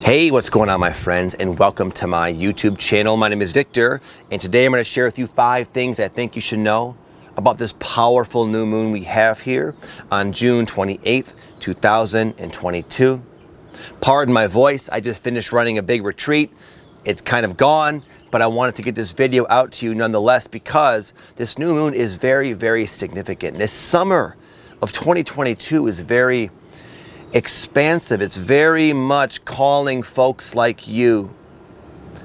Hey, what's going on, my friends, and welcome to my YouTube channel. My name is Victor, and today I'm going to share with you 5 things I think you should know about this powerful new moon we have here on June 28th, 2022. Pardon my voice, I just finished running a big retreat. It's kind of gone, but I wanted to get this video out to you nonetheless because this new moon is very, very significant. This summer of 2022 is very expansive. It's very much calling folks like you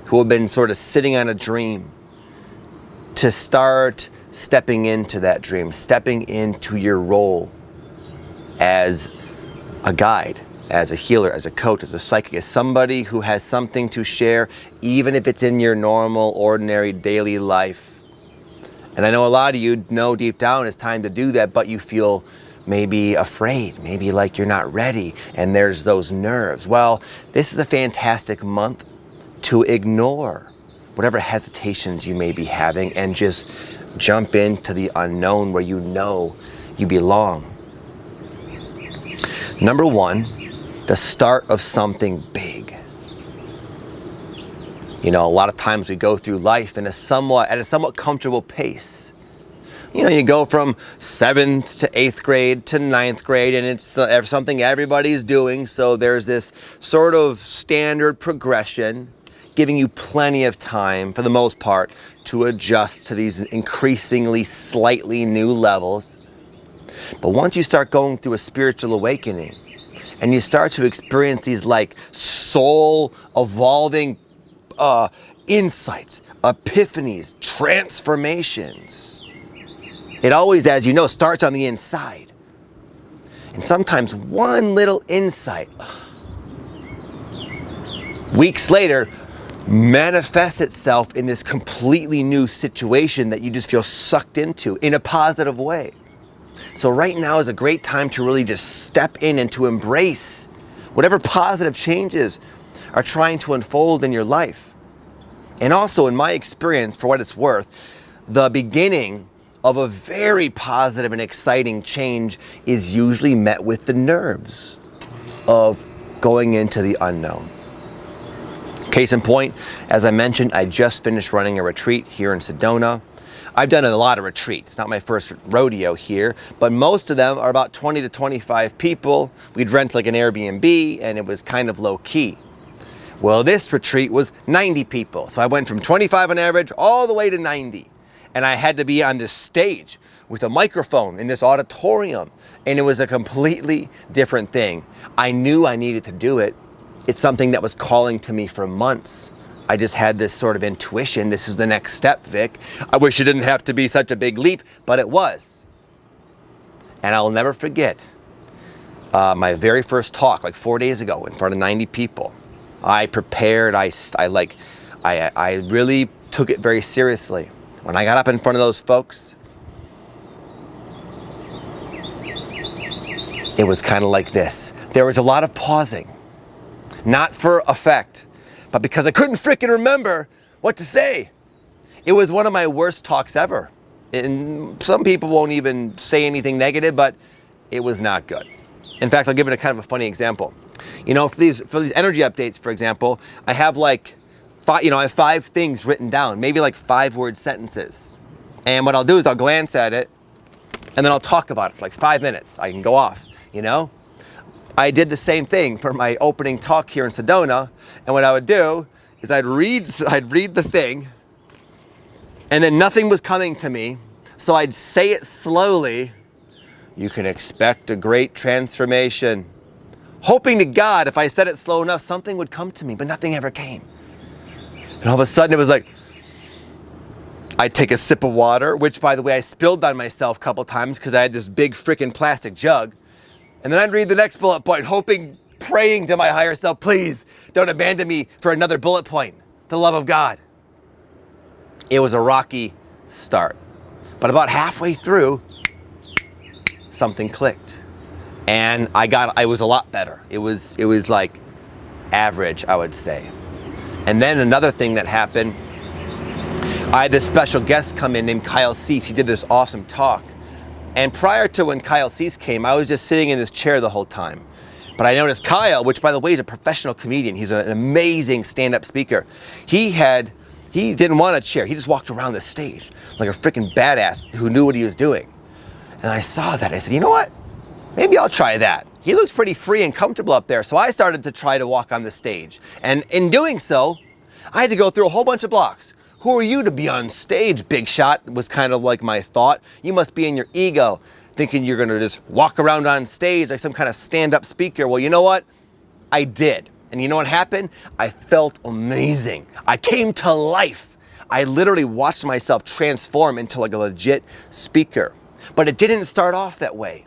who have been sort of sitting on a dream to start stepping into that dream, stepping into your role as a guide, as a healer, as a coach, as a psychic, as somebody who has something to share, even if it's in your normal, ordinary, daily life. And I know a lot of you know deep down it's time to do that, but you feel maybe afraid, maybe like you're not ready, and there's those nerves. Well, this is a fantastic month to ignore whatever hesitations you may be having and just jump into the unknown where you know you belong. Number 1, the start of something big. You know, a lot of times we go through life at a somewhat comfortable pace. You know, you go from 7th to 8th grade to 9th grade, and it's something everybody's doing. So there's this sort of standard progression, giving you plenty of time, for the most part, to adjust to these increasingly slightly new levels. But once you start going through a spiritual awakening, and you start to experience these like soul evolving insights, epiphanies, transformations, it always, as you know, starts on the inside. And sometimes one little insight, weeks later, manifests itself in this completely new situation that you just feel sucked into in a positive way. So right now is a great time to really just step in and to embrace whatever positive changes are trying to unfold in your life. And also, in my experience, for what it's worth, the beginning of a very positive and exciting change is usually met with the nerves of going into the unknown. Case in point, as I mentioned, I just finished running a retreat here in Sedona. I've done a lot of retreats, not my first rodeo here, but most of them are about 20 to 25 people. We'd rent like an Airbnb, and it was kind of low key. Well, this retreat was 90 people. So I went from 25 on average all the way to 90. And I had to be on this stage with a microphone in this auditorium. And it was a completely different thing. I knew I needed to do it. It's something that was calling to me for months. I just had this sort of intuition. This is the next step, Vic. I wish it didn't have to be such a big leap, but it was. And I'll never forget my very first talk, like 4 days ago, in front of 90 people. I prepared. I really took it very seriously. When I got up in front of those folks, it was kind of like this. There was a lot of pausing, not for effect, but because I couldn't frickin' remember what to say. It was one of my worst talks ever. And some people won't even say anything negative, but it was not good. In fact, I'll give it a kind of a funny example. You know, for these energy updates, for example, I have like I have 5 things written down, maybe like 5-word sentences. And what I'll do is I'll glance at it, and then I'll talk about it for like 5 minutes. I can go off, you know? I did the same thing for my opening talk here in Sedona, and what I would do is I'd read the thing, and then nothing was coming to me, so I'd say it slowly. You can expect a great transformation. Hoping to God, if I said it slow enough, something would come to me, but nothing ever came. And all of a sudden it was like, I'd take a sip of water, which, by the way, I spilled on myself a couple times because I had this big freaking plastic jug. And then I'd read the next bullet point, hoping, praying to my higher self, please don't abandon me for another bullet point. The love of God. It was a rocky start. But about halfway through, something clicked. And I was a lot better. It was like average, I would say. And then another thing that happened, I had this special guest come in named Kyle Cease. He did this awesome talk. And prior to when Kyle Cease came, I was just sitting in this chair the whole time. But I noticed Kyle, which by the way is a professional comedian, he's an amazing stand-up speaker. He didn't want a chair. He just walked around the stage like a freaking badass who knew what he was doing. And I saw that. I said, you know what? Maybe I'll try that. He looks pretty free and comfortable up there. So I started to try to walk on the stage. And in doing so, I had to go through a whole bunch of blocks. Who are you to be on stage, big shot? Was kind of like my thought. You must be in your ego, thinking you're gonna just walk around on stage like some kind of stand-up speaker. Well, you know what? I did. And you know what happened? I felt amazing. I came to life. I literally watched myself transform into like a legit speaker. But it didn't start off that way.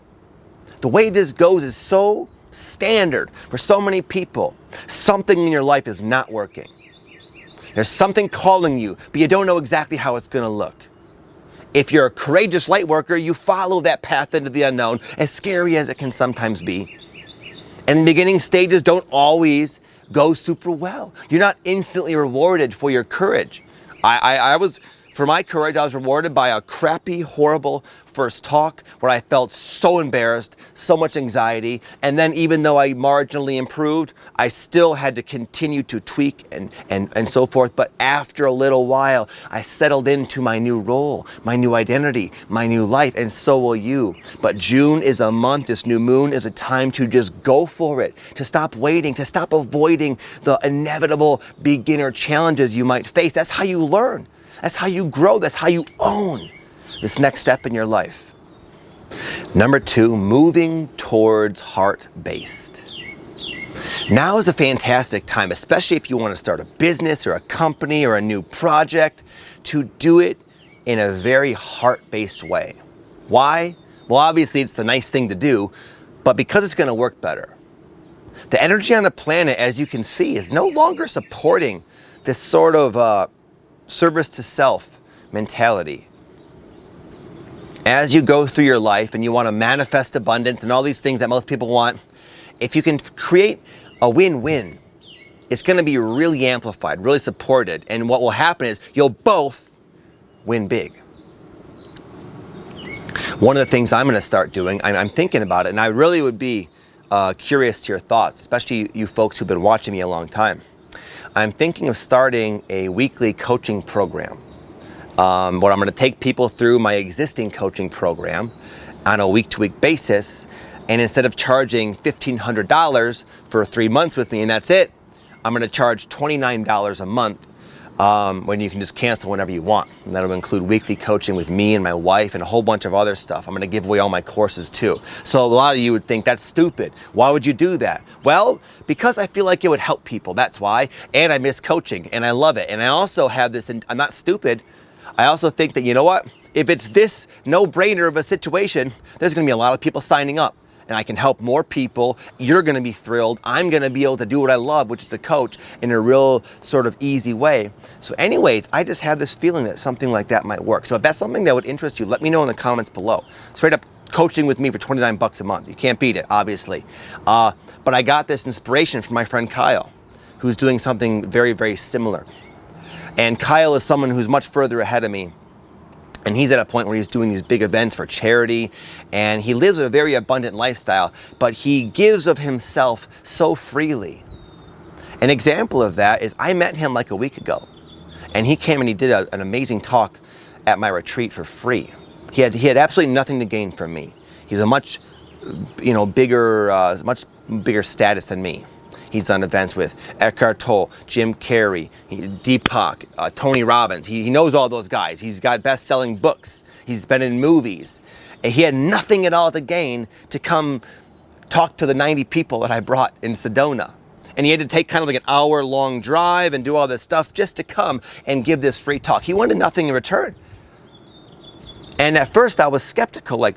The way this goes is so standard for so many people. Something in your life is not working. There's something calling you, but you don't know exactly how it's gonna look. If you're a courageous light worker, you follow that path into the unknown, as scary as it can sometimes be. And the beginning stages don't always go super well. You're not instantly rewarded for your courage. For my courage, I was rewarded by a crappy, horrible first talk where I felt so embarrassed, so much anxiety. And then even though I marginally improved, I still had to continue to tweak and so forth. But after a little while, I settled into my new role, my new identity, my new life, and so will you. But June is a month, this new moon is a time to just go for it, to stop waiting, to stop avoiding the inevitable beginner challenges you might face. That's how you learn. That's how you grow. That's how you own this next step in your life. Number 2, moving towards heart-based. Now is a fantastic time, especially if you want to start a business or a company or a new project, to do it in a very heart-based way. Why? Well, obviously it's the nice thing to do, but because it's going to work better. The energy on the planet, as you can see, is no longer supporting this sort of service to self mentality. As you go through your life and you want to manifest abundance and all these things that most people want, if you can create a win-win, it's going to be really amplified, really supported. And what will happen is you'll both win big. One of the things I'm going to start doing, I'm thinking about it, and I really would be curious to your thoughts, especially you folks who've been watching me a long time. I'm thinking of starting a weekly coaching program where I'm going to take people through my existing coaching program on a week-to-week basis. And instead of charging $1,500 for 3 months with me and that's it, I'm going to charge $29 a month when you can just cancel whenever you want. And that'll include weekly coaching with me and my wife and a whole bunch of other stuff. I'm going to give away all my courses too. So a lot of you would think that's stupid. Why would you do that? Well, because I feel like it would help people. That's why. And I miss coaching and I love it. And I also have this, and I'm not stupid. I also think that, you know what? If it's this no-brainer of a situation, there's going to be a lot of people signing up. And I can help more people. You're going to be thrilled. I'm going to be able to do what I love, which is to coach in a real sort of easy way. So anyways, I just have this feeling that something like that might work. So if that's something that would interest you, let me know in the comments below. Straight up coaching with me for $29 a month. You can't beat it, obviously. But I got this inspiration from my friend Kyle, who's doing something very, very similar. And Kyle is someone who's much further ahead of me. And he's at a point where he's doing these big events for charity, and he lives a very abundant lifestyle, but he gives of himself so freely. An example of that is I met him like a week ago, and he came and he did an amazing talk at my retreat for free. He had absolutely nothing to gain from me. He's a much bigger status than me. He's done events with Eckhart Tolle, Jim Carrey, Deepak, Tony Robbins. He knows all those guys. He's got best-selling books. He's been in movies. And he had nothing at all to gain to come talk to the 90 people that I brought in Sedona. And he had to take kind of like an hour-long drive and do all this stuff just to come and give this free talk. He wanted nothing in return. And at first I was skeptical, like,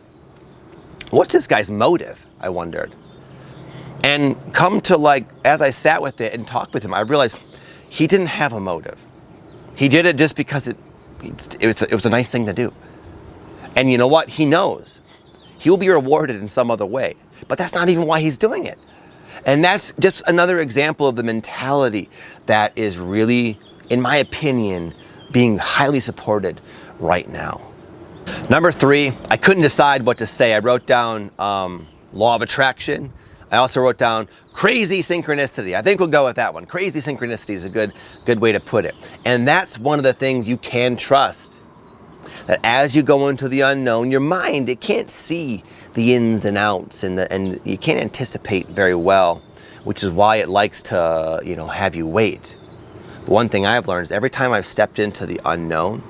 what's this guy's motive? I wondered. And come to, like, as I sat with it and talked with him, I realized he didn't have a motive. He did it just because it was a nice thing to do. And you know what? He knows he will be rewarded in some other way. But that's not even why he's doing it. And that's just another example of the mentality that is really, in my opinion, being highly supported right now. Number 3, I couldn't decide what to say. I wrote down law of attraction. I also wrote down crazy synchronicity. I think we'll go with that one. Crazy synchronicity is a good way to put it. And that's one of the things you can trust. That as you go into the unknown, your mind, it can't see the ins and outs, and you can't anticipate very well, which is why it likes to, have you wait. The one thing I've learned is every time I've stepped into the unknown,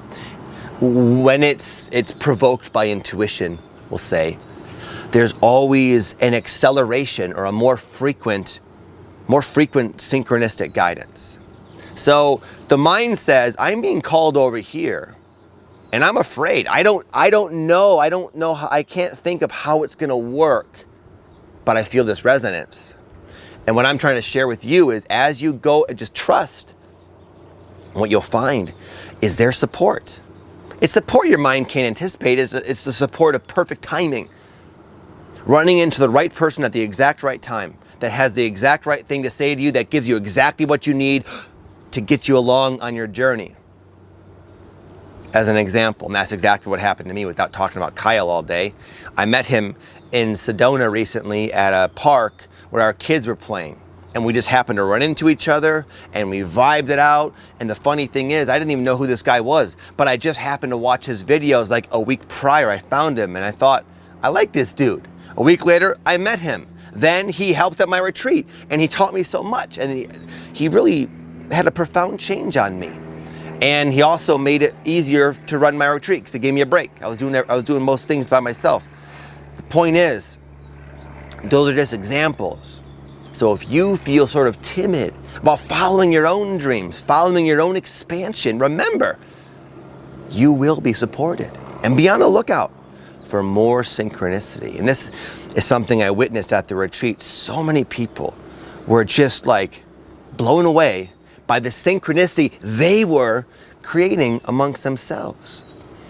when it's provoked by intuition, we'll say, there's always an acceleration or a more frequent synchronistic guidance. So the mind says, I'm being called over here and I'm afraid. I don't know how, I can't think of how it's gonna work, but I feel this resonance. And what I'm trying to share with you is as you go, just trust, what you'll find is their support. It's support your mind can't anticipate. It's the support of perfect timing. Running into the right person at the exact right time, that has the exact right thing to say to you, that gives you exactly what you need to get you along on your journey. As an example, and that's exactly what happened to me without talking about Kyle all day. I met him in Sedona recently at a park where our kids were playing. And we just happened to run into each other and we vibed it out. And the funny thing is, I didn't even know who this guy was, but I just happened to watch his videos like a week prior. I found him and I thought, I like this dude. A week later, I met him. Then he helped at my retreat and he taught me so much. And he really had a profound change on me. And he also made it easier to run my retreat because he gave me a break. I was doing most things by myself. The point is, those are just examples. So if you feel sort of timid about following your own dreams, following your own expansion, remember, you will be supported. And be on the lookout for more synchronicity. And this is something I witnessed at the retreat. So many people were just like blown away by the synchronicity they were creating amongst themselves.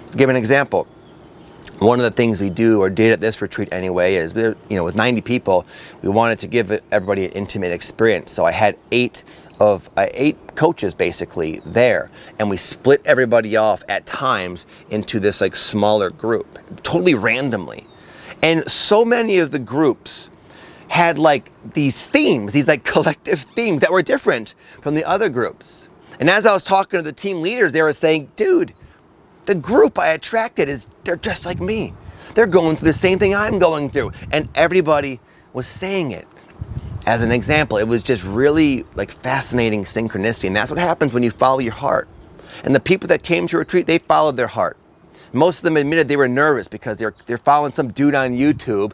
I'll give an example. One of the things we do, or did at this retreat anyway, is, with 90 people, we wanted to give everybody an intimate experience. So I had eight coaches basically there, and we split everybody off at times into this like smaller group, totally randomly. And so many of the groups had like these themes, these like collective themes that were different from the other groups. And as I was talking to the team leaders, they were saying, dude, the group I attracted they're just like me. They're going through the same thing I'm going through. And everybody was saying it. As an example, it was just really like fascinating synchronicity. And that's what happens when you follow your heart. And the people that came to retreat, they followed their heart. Most of them admitted they were nervous because they're following some dude on YouTube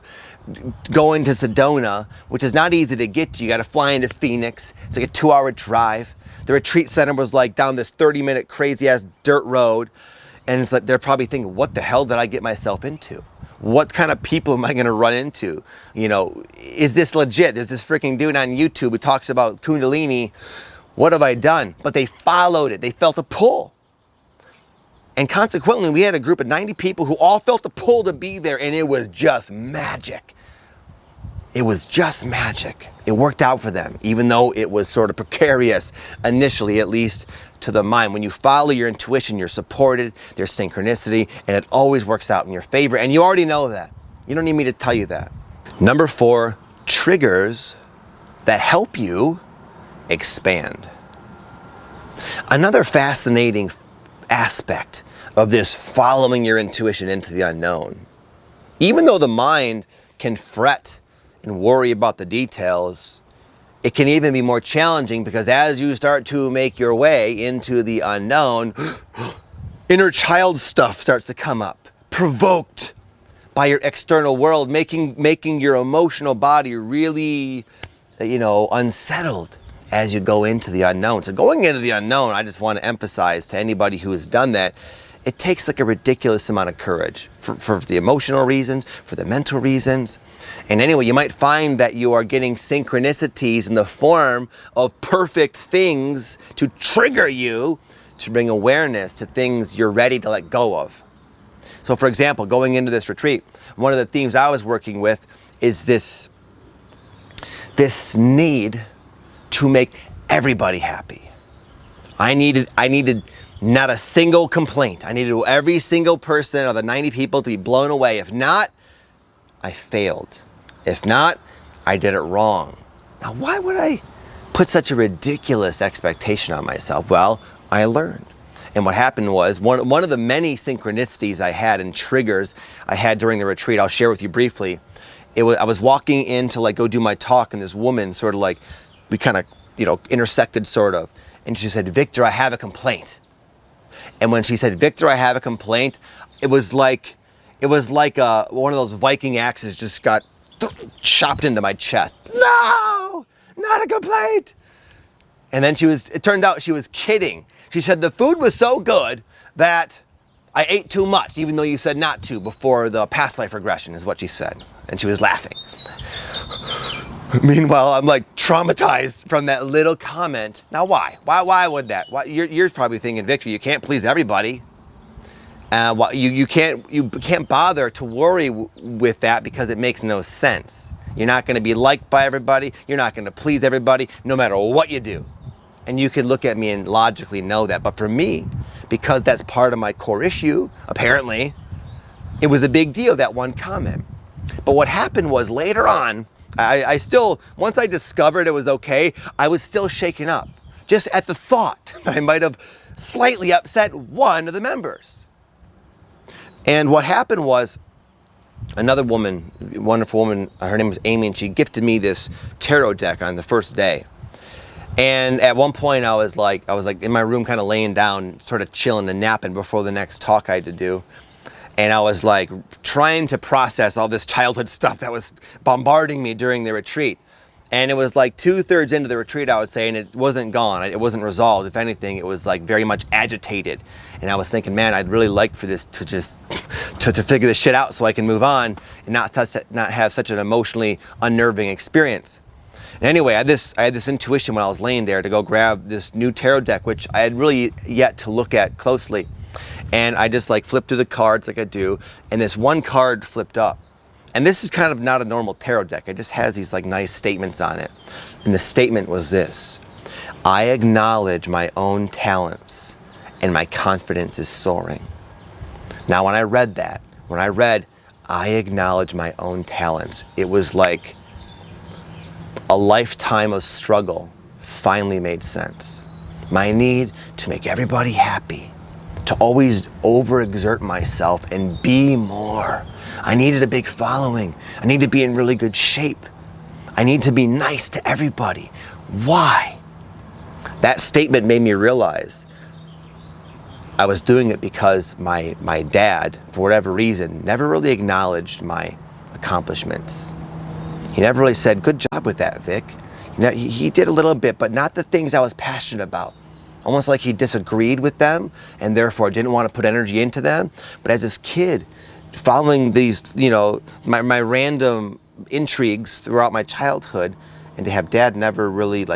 going to Sedona, which is not easy to get to. You got to fly into Phoenix. It's like a 2-hour drive. The retreat center was like down this 30-minute crazy ass dirt road. And it's like they're probably thinking, what the hell did I get myself into? What kind of people am I going to run into? Is this legit? There's this freaking dude on YouTube who talks about Kundalini. What have I done? But they followed it. They felt a pull. And consequently, we had a group of 90 people who all felt the pull to be there, and it was just magic. It was just magic. It worked out for them, even though it was sort of precarious initially, at least to the mind. When you follow your intuition, you're supported, there's synchronicity, and it always works out in your favor. And you already know that. You don't need me to tell you that. Number 4, triggers that help you expand. Another fascinating aspect of this following your intuition into the unknown, even though the mind can fret and worry about the details, it can even be more challenging because as you start to make your way into the unknown, inner child stuff starts to come up, provoked by your external world, making your emotional body really, unsettled as you go into the unknown. So going into the unknown, I just want to emphasize to anybody who has done that, it takes like a ridiculous amount of courage for the emotional reasons, for the mental reasons. And anyway, you might find that you are getting synchronicities in the form of perfect things to trigger you to bring awareness to things you're ready to let go of. So for example, going into this retreat, one of the themes I was working with is this need to make everybody happy. I needed not a single complaint. I needed every single person of the 90 people to be blown away. If not, I failed. If not, I did it wrong. Now, why would I put such a ridiculous expectation on myself? Well, I learned. And what happened was, one of the many synchronicities I had and triggers I had during the retreat, I'll share with you briefly. I was walking in to like go do my talk, and this woman sort of like, we kind of, intersected sort of. And she said, "Victor, I have a complaint." And when she said, "Victor, I have a complaint," it was like one of those Viking axes just got chopped into my chest. No, not a complaint. And then it turned out she was kidding. She said the food was so good that I ate too much, even though you said not to before the past life regression, is what she said. And she was laughing. Meanwhile, I'm like traumatized from that little comment. Now, why? Why would that? Why? You're probably thinking, Victor, you can't please everybody. You can't bother to worry with that because it makes no sense. You're not going to be liked by everybody. You're not going to please everybody, no matter what you do. And you could look at me and logically know that. But for me, because that's part of my core issue, apparently, it was a big deal, that one comment. But what happened was later on, I still, once I discovered it was okay, I was still shaken up. Just at the thought that I might have slightly upset one of the members. And what happened was, another woman, wonderful woman, her name was Amy, and she gifted me this tarot deck on the first day. And at one point I was like in my room kind of laying down, sort of chilling and napping before the next talk I had to do. And I was like trying to process all this childhood stuff that was bombarding me during the retreat. And it was like 2/3 into the retreat, I would say, and it wasn't gone. It wasn't resolved. If anything, it was like very much agitated. And I was thinking, man, I'd really like for this to just, to figure this shit out so I can move on and not have such an emotionally unnerving experience. And anyway, I had this intuition when I was laying there to go grab this new tarot deck, which I had really yet to look at closely. And I just like flipped through the cards like I do, and this one card flipped up. And this is kind of not a normal tarot deck. It just has these like nice statements on it. And the statement was this: I acknowledge my own talents and my confidence is soaring. Now, when I read I acknowledge my own talents, it was like a lifetime of struggle finally made sense. My need to make everybody happy, to always overexert myself and be more. I needed a big following. I need to be in really good shape. I need to be nice to everybody. Why? That statement made me realize I was doing it because my dad, for whatever reason, never really acknowledged my accomplishments. He never really said, "Good job with that, Vic." He did a little bit, but not the things I was passionate about. Almost like he disagreed with them and therefore didn't want to put energy into them. But as this kid, following these, my random intrigues throughout my childhood, and to have dad never really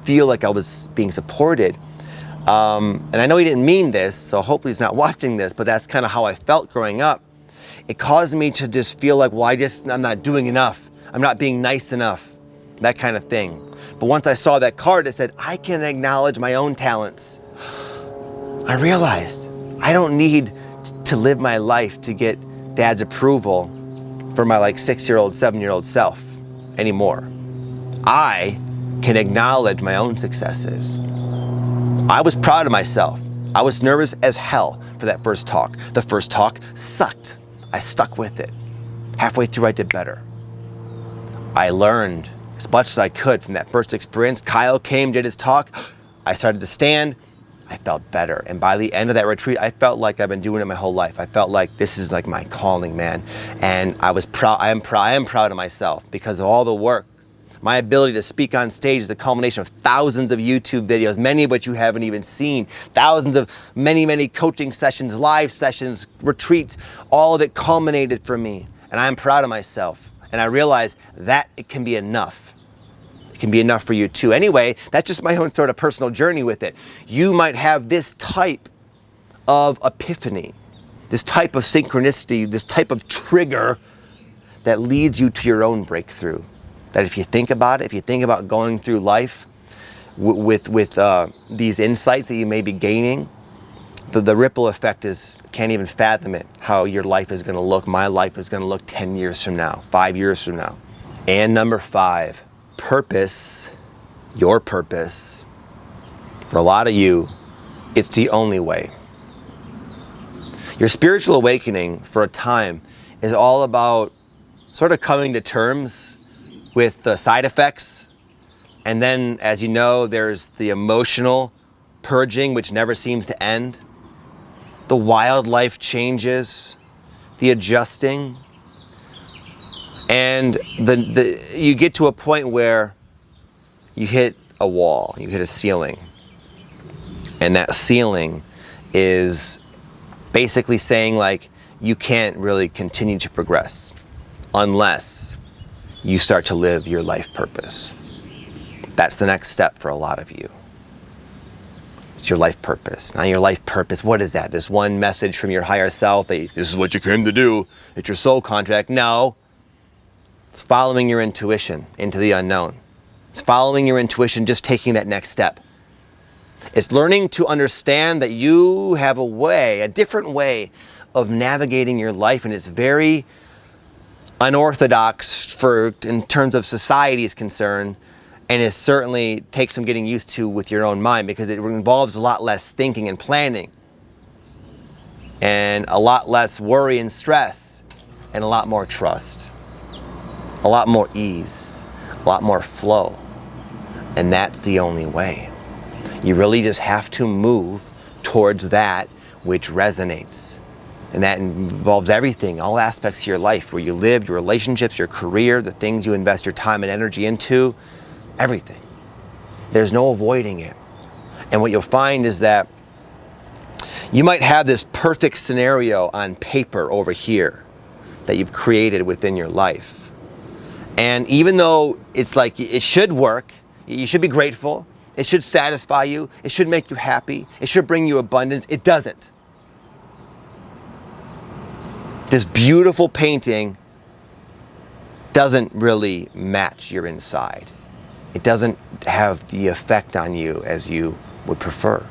feel like I was being supported. And I know he didn't mean this, so hopefully he's not watching this, but that's kind of how I felt growing up. It caused me to just feel like, well, I'm not doing enough. I'm not being nice enough, that kind of thing. But once I saw that card, it said, I can acknowledge my own talents. I realized I don't need to live my life to get dad's approval for my 6-year-old, 7-year-old self anymore. I can acknowledge my own successes. I was proud of myself. I was nervous as hell for that first talk. The first talk sucked. I stuck with it. Halfway through, I did better. I learned as much as I could from that first experience. Kyle came, did his talk. I started to stand. I felt better. And by the end of that retreat, I felt like I've been doing it my whole life. I felt like this is like my calling, man. And I was proud. I am proud of myself because of all the work. My ability to speak on stage is a culmination of thousands of YouTube videos, many of which you haven't even seen. Thousands of many coaching sessions, live sessions, retreats, all of it culminated for me. And I'm proud of myself. And I realized that it can be enough. It can be enough for you too. Anyway, that's just my own sort of personal journey with it. You might have this type of epiphany, this type of synchronicity, this type of trigger that leads you to your own breakthrough. That if you think about it, if you think about going through life with these insights that you may be gaining, the ripple effect can't even fathom it, how your life is going to look. My life is going to look 10 years from now, 5 years from now. And number 5, purpose, your purpose. For a lot of you, it's the only way. Your spiritual awakening for a time is all about sort of coming to terms with the side effects. And then, as you know, there's the emotional purging, which never seems to end. The wildlife changes, the adjusting. And you get to a point where you hit a wall, you hit a ceiling. And that ceiling is basically saying, like, you can't really continue to progress unless you start to live your life purpose. That's the next step for a lot of you. It's your life purpose. Now, your life purpose, what is that? This one message from your higher self that this is what you came to do. It's your soul contract. No. It's following your intuition into the unknown. It's following your intuition, just taking that next step. It's learning to understand that you have a way, a different way of navigating your life, and it's very unorthodox in terms of society is concerned, and it certainly takes some getting used to with your own mind, because it involves a lot less thinking and planning, and a lot less worry and stress, and a lot more trust, a lot more ease, a lot more flow. And that's the only way. You really just have to move towards that which resonates. And that involves everything, all aspects of your life, where you live, your relationships, your career, the things you invest your time and energy into, everything. There's no avoiding it. And what you'll find is that you might have this perfect scenario on paper over here that you've created within your life. And even though it's like it should work, you should be grateful, it should satisfy you, it should make you happy, it should bring you abundance, it doesn't. This beautiful painting doesn't really match your inside. It doesn't have the effect on you as you would prefer.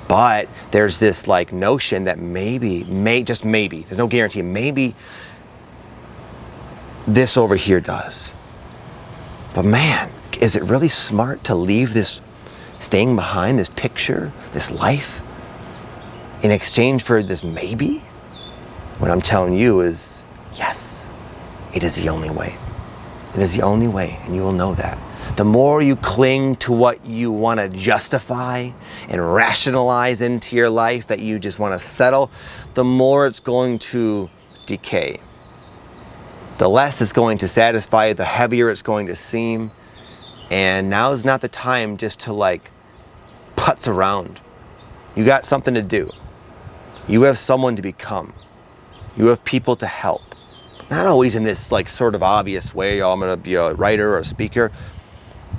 But there's this like notion that just maybe, there's no guarantee, maybe this over here does. But man, is it really smart to leave this thing behind, this picture, this life, in exchange for this maybe? What I'm telling you is, yes, it is the only way. It is the only way, and you will know that. The more you cling to what you want to justify and rationalize into your life, that you just want to settle, the more it's going to decay. The less it's going to satisfy you, the heavier it's going to seem. And now is not the time just to like putz around. You got something to do. You have someone to become. You have people to help. Not always in this like sort of obvious way, I'm going to be a writer or a speaker.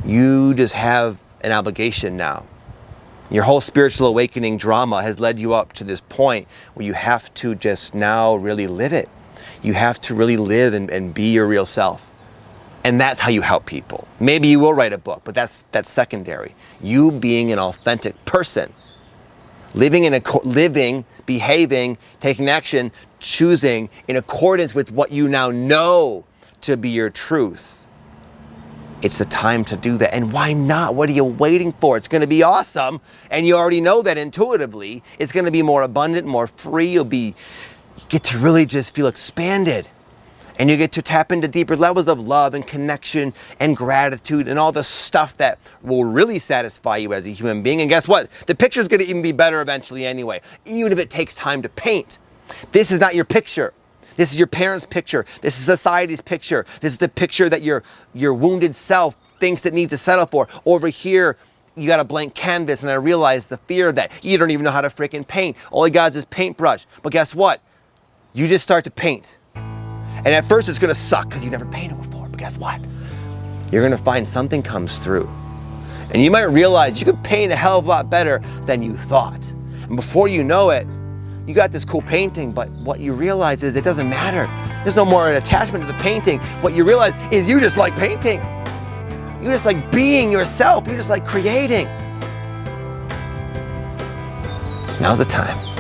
You just have an obligation now. Your whole spiritual awakening drama has led you up to this point where you have to just now really live it. You have to really live and be your real self. And that's how you help people. Maybe you will write a book, but that's secondary. You being an authentic person. Living, behaving, taking action, choosing in accordance with what you now know to be your truth. It's the time to do that. And why not? What are you waiting for? It's going to be awesome. And you already know that intuitively. It's going to be more abundant, more free. You get to really just feel expanded. And you get to tap into deeper levels of love and connection and gratitude and all the stuff that will really satisfy you as a human being. And guess what? The picture's going to even be better eventually anyway, even if it takes time to paint. This is not your picture. This is your parents' picture. This is society's picture. This is the picture that your wounded self thinks it needs to settle for. Over here, you got a blank canvas, and I realize the fear of that. You don't even know how to freaking paint. All you got is this paintbrush. But guess what? You just start to paint. And at first it's gonna suck because you've never painted before, but guess what? You're gonna find something comes through. And you might realize you could paint a hell of a lot better than you thought. And before you know it, you got this cool painting, but what you realize is it doesn't matter. There's no more an attachment to the painting. What you realize is you just like painting. You just like being yourself. You just like creating. Now's the time.